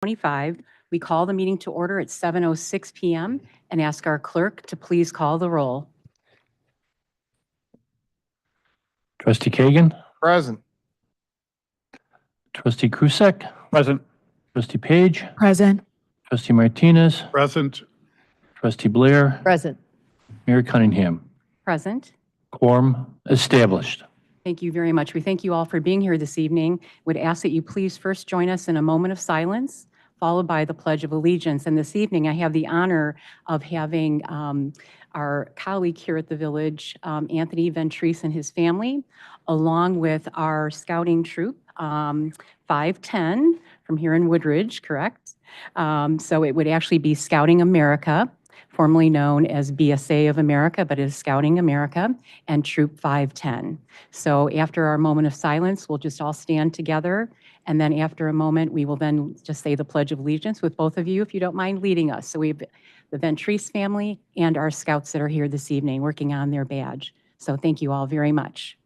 25. We call the meeting to order at 7:06 PM and ask our clerk to please call the roll. Trustee Kagan, Present. Trustee Krusek, Present. Trustee Page, Present. Trustee Martinez, Present. Trustee Blair, Present. Mayor Cunningham. Present. Quorum established. Thank you very much. We thank you all for being here this evening. Would ask that you please first join us in a moment of silence, followed by the Pledge of Allegiance. And this evening, I have the honor of having our colleague here at the Village, Anthony Ventris and his family, along with our scouting troop, 510 from here in Woodridge, correct? So it would actually be Scouting America, formerly known as BSA of America, but is Scouting America, and Troop 510. So after our moment of silence, we'll just all stand together, and then after a moment, we will then just say the Pledge of Allegiance with both of you, if you don't mind leading us. So we have the Ventris family and our scouts that are here this evening working on their badge. So thank you all very much.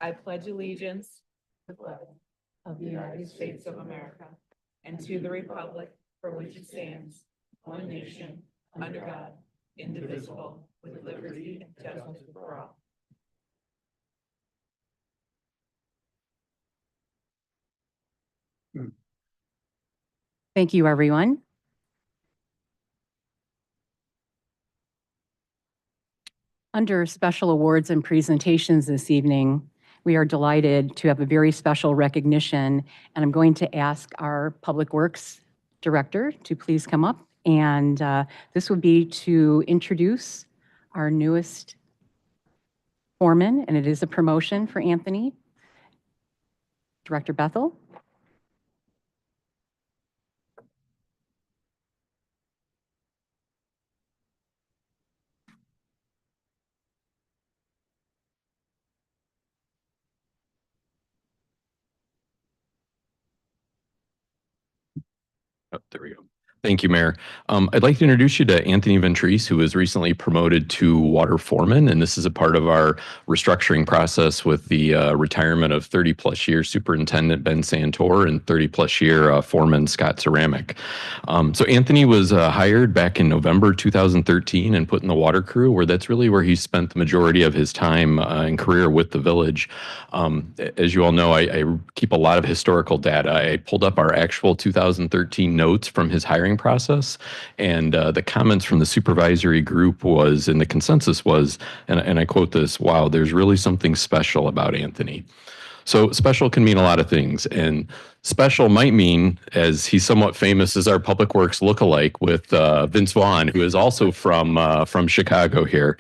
I pledge allegiance to the flag of the United States of America and to the republic for which it stands, one nation, under God, indivisible, with liberty and justice for all. Thank you, everyone. Under special awards and presentations this evening, we are delighted to have a very special recognition, and I'm going to ask our Public Works Director to please come up, and this would be to introduce our newest foreman, and it is a promotion for Anthony. Director Bethel. Oh, there we go. Thank you, Mayor. I'd like to introduce you to Anthony Ventris, who was recently promoted to water foreman, and this is a part of our restructuring process with the retirement of 30-plus year Superintendent Ben Santor and 30-plus year foreman Scott Ceramic. So Anthony was hired back in November 2013 and put in the water crew, where that's really where he spent the majority of his time and career with the village. As you all know, I keep a lot of historical data. I pulled up our actual 2013 notes from his hiring process, and the comments from the supervisory group was, and the consensus was, and I quote this, "Wow, there's really something special about Anthony." So special can mean a lot of things, and special might mean, as he's somewhat famous as our Public Works lookalike with Vince Vaughn, who is also from Chicago here.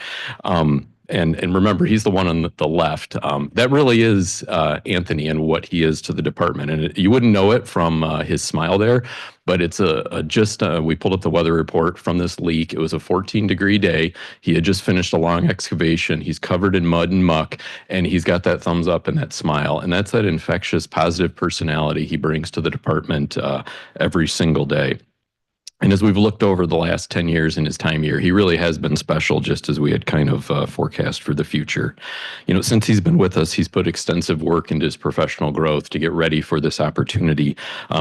And remember, he's the one on the left. That really is Anthony and what he is to the department. And you wouldn't know it from his smile there, but it's we pulled up the weather report from this leak. It was a 14-degree day. He had just finished a long excavation. He's covered in mud and muck, and he's got that thumbs up and that smile. And that's that infectious, positive personality he brings to the department every single day. And as we've looked over the last 10 years in his time here, he really has been special, just as we had kind of forecast for the future. You know, since he's been with us, he's put extensive work into his professional growth to get ready for this opportunity.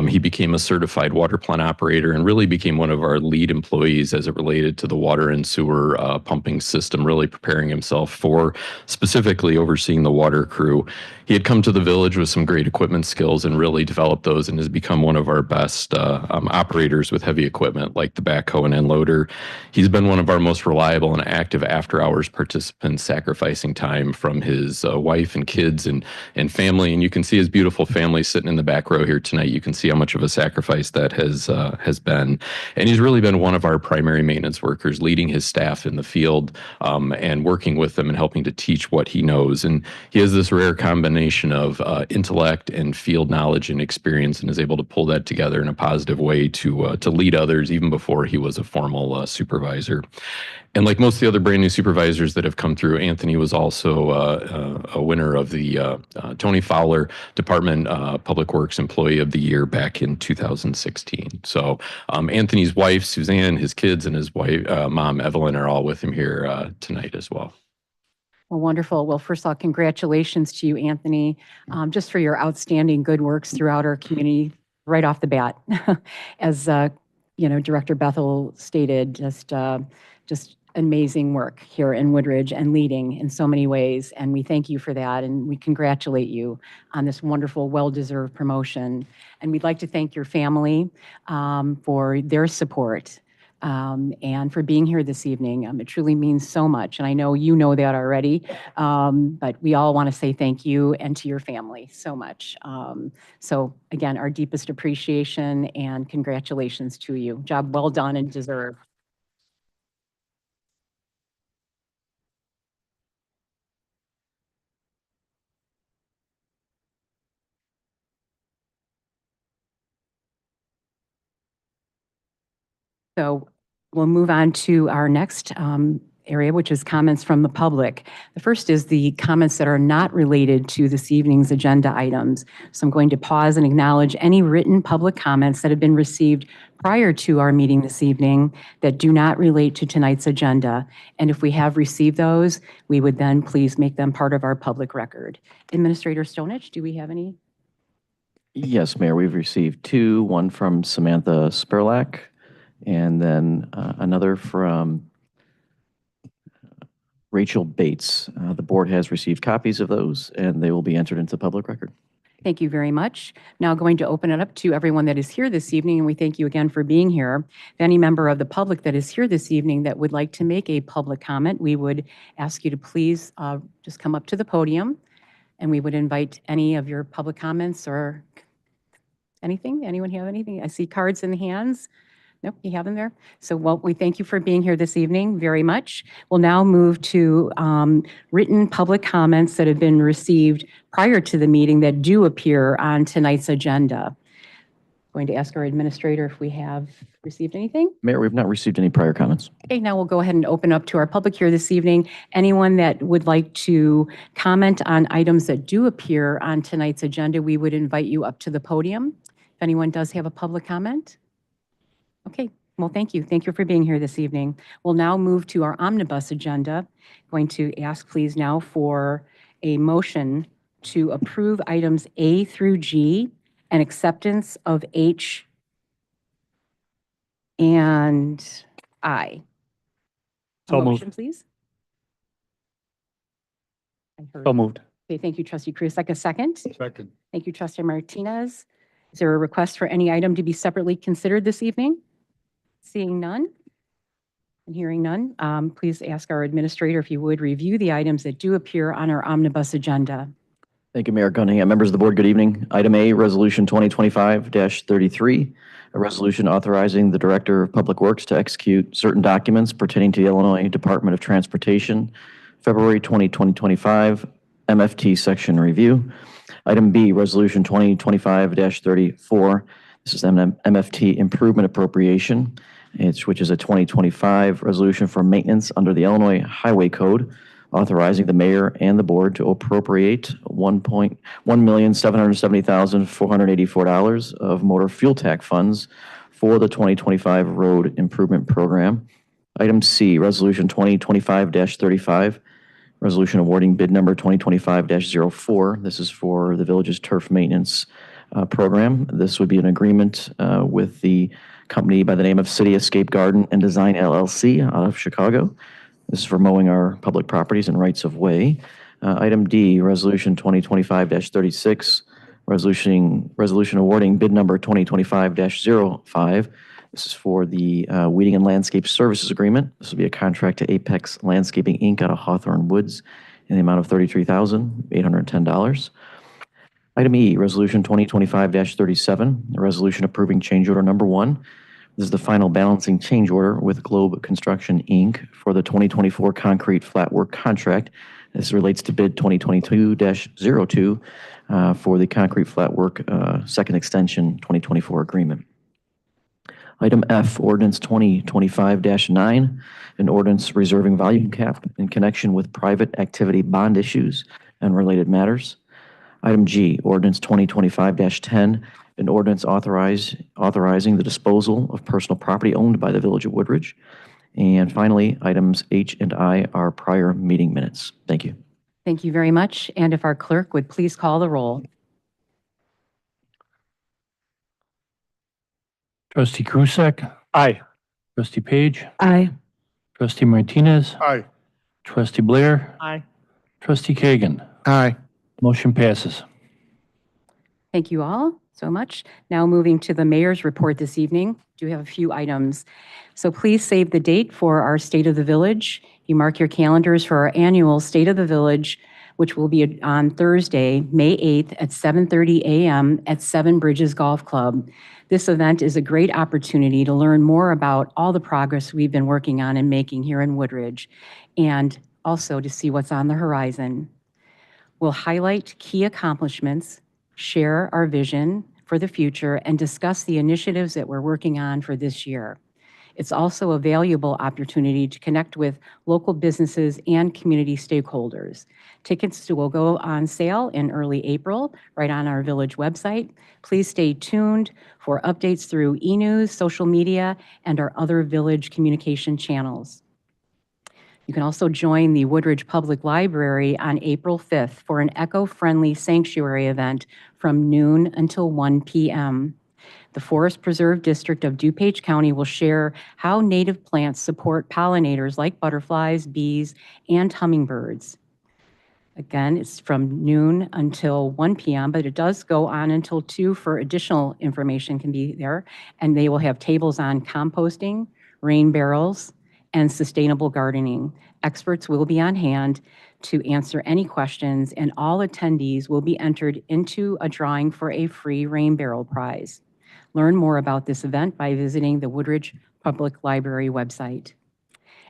He became a certified water plant operator and really became one of our lead employees as it related to the water and sewer pumping system, really preparing himself for specifically overseeing the water crew. He had come to the village with some great equipment skills and really developed those, and has become one of our best operators with heavy equipment like the backhoe and end loader. He's been one of our most reliable and active after-hours participants, sacrificing time from his wife and kids and family. And you can see his beautiful family sitting in the back row here tonight. You can see how much of a sacrifice that has been. And he's really been one of our primary maintenance workers, leading his staff in the field and working with them and helping to teach what he knows. And he has this rare combination of intellect and field knowledge and experience, and is able to pull that together in a positive way to lead others others even before he was a formal supervisor. And like most of the other brand new supervisors that have come through, Anthony was also a winner of the Tony Fowler Department Public Works Employee of the Year back in 2016. So Anthony's wife, Suzanne, his kids, and his wife, mom, Evelyn, are all with him here tonight as well. Well, wonderful. Well, first of all, congratulations to you, Anthony, just for your outstanding good works throughout our community right off the bat. As Director Bethel stated, just amazing work here in Woodridge and leading in so many ways. And we thank you for that. And we congratulate you on this wonderful, well-deserved promotion. And we'd like to thank your family for their support and for being here this evening. It truly means so much. And I know you know that already, but we all want to say thank you and to your family so much. So again, our deepest appreciation and congratulations to you. Job well done and deserved. So we'll move on to our next area, which is comments from the public. The first is the comments that are not related to this evening's agenda items. So I'm going to pause and acknowledge any written public comments that have been received prior to our meeting this evening that do not relate to tonight's agenda. And if we have received those, we would then please make them part of our public record. Administrator Stonich, do we have any? Yes, Mayor, we've received two, one from Samantha Spurlack, and then another from Rachel Bates. The board has received copies of those, and they will be entered into public record. Thank you very much. Now going to open it up to everyone that is here this evening, and we thank you again for being here. If any member of the public that is here this evening that would like to make a public comment, we would ask you to please just come up to the podium, and we would invite any of your public comments or anything. Anyone have anything? I see cards in the hands. Nope, you have them there. So, well, we thank you for being here this evening very much. We'll now move to written public comments that have been received prior to the meeting that do appear on tonight's agenda. Going to ask our administrator if we have received anything. Mayor, we've not received any prior comments. Okay, now we'll go ahead and open up to our public here this evening. Anyone that would like to comment on items that do appear on tonight's agenda, we would invite you up to the podium. If anyone does have a public comment. Okay, well, thank you. Thank you for being here this evening. We'll now move to our omnibus agenda. Going to ask please now for a motion to approve items A through G and acceptance of H and I. A So moved. motion, please. I heard. So moved. Okay, thank you, Trustee Cruz. Like a second? Second. Thank you, Trustee Martinez. Is there a request for any item to be separately considered this evening? Seeing none and hearing none, please ask our administrator if you would review the items that do appear on our omnibus agenda. Thank you, Mayor Cunningham. Members of the board, good evening. Item A, Resolution 2025-33, a resolution authorizing the Director of Public Works to execute certain documents pertaining to the Illinois Department of Transportation, February 2025 MFT section review. Item B, Resolution 2025-34. This is MFT improvement appropriation, which is a 2025 resolution for maintenance under the Illinois Highway Code, authorizing the mayor and the board to appropriate $1,770,484 of motor fuel tax funds for the 2025 road improvement program. Item C, Resolution 2025-35, resolution awarding bid number 2025-04. This is for the village's turf maintenance program. This would be an agreement with the company by the name of City Escape Garden and Design LLC out of Chicago. This is for mowing our public properties and rights of way. Item D, Resolution 2025-36, resolution awarding bid number 2025-05. This is for the Weeding and Landscape Services Agreement. This will be a contract to Apex Landscaping, Inc. out of Hawthorne Woods in the amount of $33,810. Item E, Resolution 2025-37, a resolution approving change order number 1. This is the final balancing change order with Globe Construction, Inc. for the 2024 concrete flat work contract. This relates to bid 2022-02 for the concrete flat work second extension 2024 agreement. Item F, ordinance 2025-9, an ordinance reserving volume cap in connection with private activity bond issues and related matters. Item G, ordinance 2025-10, an ordinance authorizing the disposal of personal property owned by the Village of Woodridge. And finally, items H and I are prior meeting minutes. Thank you. Thank you very much. And if our clerk would please call the roll. Trustee Krusek. Aye. Trustee Page. Aye. Trustee Martinez. Aye. Trustee Blair. Aye. Trustee Kagan. Aye. Motion passes. Thank you all so much. Now moving to the mayor's report this evening. Do have a few items. So please save the date for our State of the Village. You mark your calendars for our annual State of the Village, which will be on Thursday, May 8th at 7:30 a.m. at Seven Bridges Golf Club. This event is a great opportunity to learn more about all the progress we've been working on and making here in Woodridge, and also to see what's on the horizon. We'll highlight key accomplishments, share our vision for the future, and discuss the initiatives that we're working on for this year. It's also a valuable opportunity to connect with local businesses and community stakeholders. Tickets will go on sale in early April, right on our village website. Please stay tuned for updates through e-news, social media, and our other village communication channels. You can also join the Woodridge Public Library on April 5th for an eco-friendly sanctuary event from noon until 1 p.m. The Forest Preserve District of DuPage County will share how native plants support pollinators like butterflies, bees, and hummingbirds. Again, it's from noon until 1 p.m., but it does go on until 2 for additional information can be there. And they will have tables on composting, rain barrels, and sustainable gardening. Experts will be on hand to answer any questions, and all attendees will be entered into a drawing for a free rain barrel prize. Learn more about this event by visiting the Woodridge Public Library website.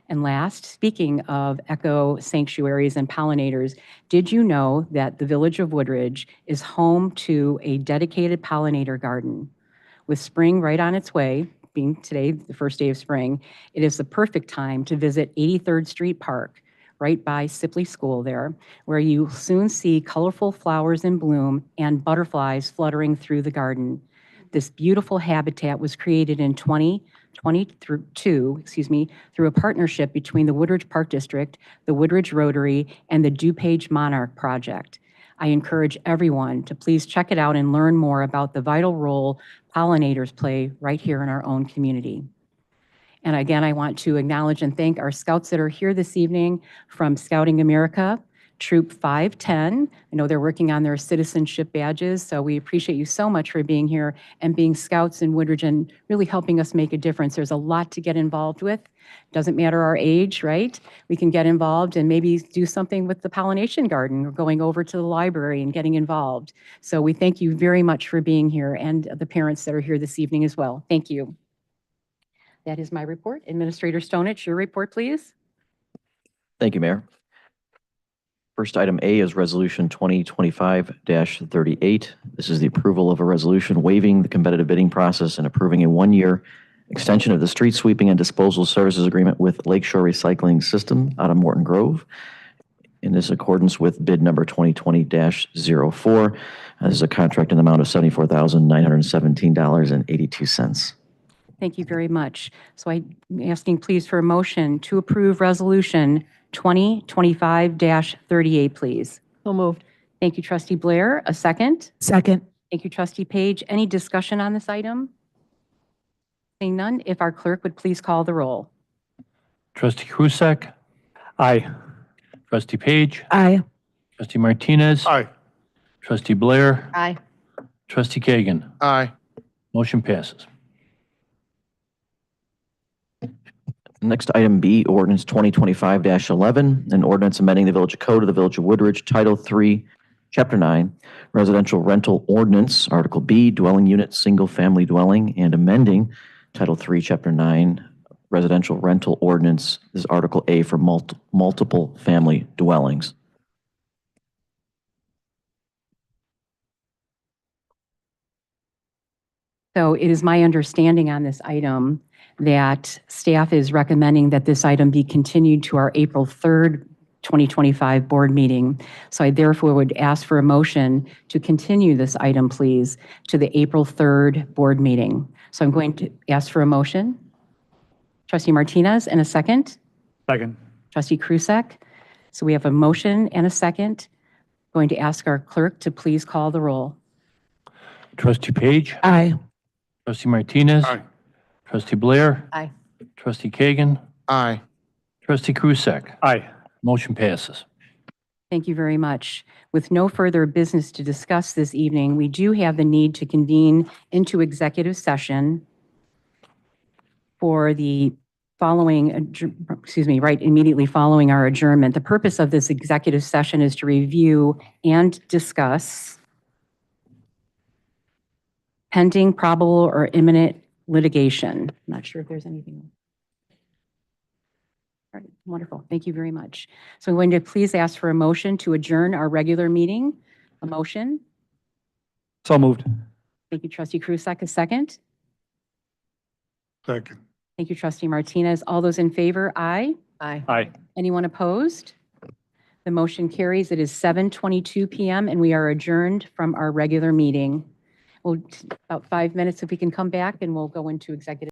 And last, speaking of eco sanctuaries and pollinators, did you know that the Village of Woodridge is home to a dedicated pollinator garden? With spring right on its way, being today the first day of spring, it is the perfect time to visit 83rd Street Park, right by Sipley School there, where you'll soon see colorful flowers in bloom and butterflies fluttering through the garden. This beautiful habitat was created in 2022, through a partnership between the Woodridge Park District, the Woodridge Rotary, and the DuPage Monarch Project. I encourage everyone to please check it out and learn more about the vital role pollinators play right here in our own community. And again, I want to acknowledge and thank our scouts that are here this evening from Scouting America, Troop 510. I know they're working on their citizenship badges, so we appreciate you so much for being here and being scouts in Woodridge and really helping us make a difference. There's a lot to get involved with. Doesn't matter our age, right? We can get involved and maybe do something with the pollination garden or going over to the library and getting involved. So we thank you very much for being here, and the parents that are here this evening as well. Thank you. That is my report. Administrator Stonich, your report, please. Thank you, Mayor. First item A is Resolution 2025-38. This is the approval of a resolution waiving the competitive bidding process and approving a one-year extension of the street sweeping and disposal services agreement with Lakeshore Recycling System out of Morton Grove. In this accordance with bid number 2020-04. This is a contract in the amount of $74,917.82. Thank you very much. So I'm asking please for a motion to approve Resolution 2025-38, please. So moved. Thank you, Trustee Blair. A second? Second. Thank you, Trustee Page. Any discussion on this item? Seeing none, if our clerk would please call the roll. Trustee Krusek. Aye. Trustee Page. Aye. Trustee Martinez. Aye. Trustee Blair. Aye. Trustee Kagan. Aye. Motion passes. Next, item B, ordinance 2025-11, an ordinance amending the Village Code of the Village of Woodridge, Title 3, Chapter 9, Residential Rental Ordinance, Article B, Dwelling Unit, Single Family Dwelling, and amending Title 3, Chapter 9, Residential Rental Ordinance, this is Article A for multiple family dwellings. So it is my understanding on this item that staff is recommending that this item be continued to our April 3rd, 2025 board meeting. So I therefore would ask for a motion to continue this item, please, to the April 3rd board meeting. So I'm going to ask for a motion. Trustee Martinez, and a second. Second. Trustee Krusek. So we have a motion and a second. Going to ask our clerk to please call the roll. Trustee Page? Aye. Trustee Martinez? Aye. Trustee Blair? Aye. Trustee Kagan? Aye. Trustee Krusek? Aye. Motion passes. Thank you very much. With no further business to discuss this evening, we do have the need to convene into executive session for the following, right immediately following our adjournment. The purpose of this executive session is to review and discuss pending, probable, or imminent litigation. I'm not sure if there's anything. All right, wonderful. Thank you very much. So I'm going to please ask for a motion to adjourn our regular meeting. A motion. So moved. Thank you, Trustee Krusek. A second. Second. Thank you, Trustee Martinez. All those in favor, aye. Aye. Aye. Anyone opposed? The motion carries. It is 7:22 PM and we are adjourned from our regular meeting. Well, about 5 minutes if we can come back and we'll go into executive.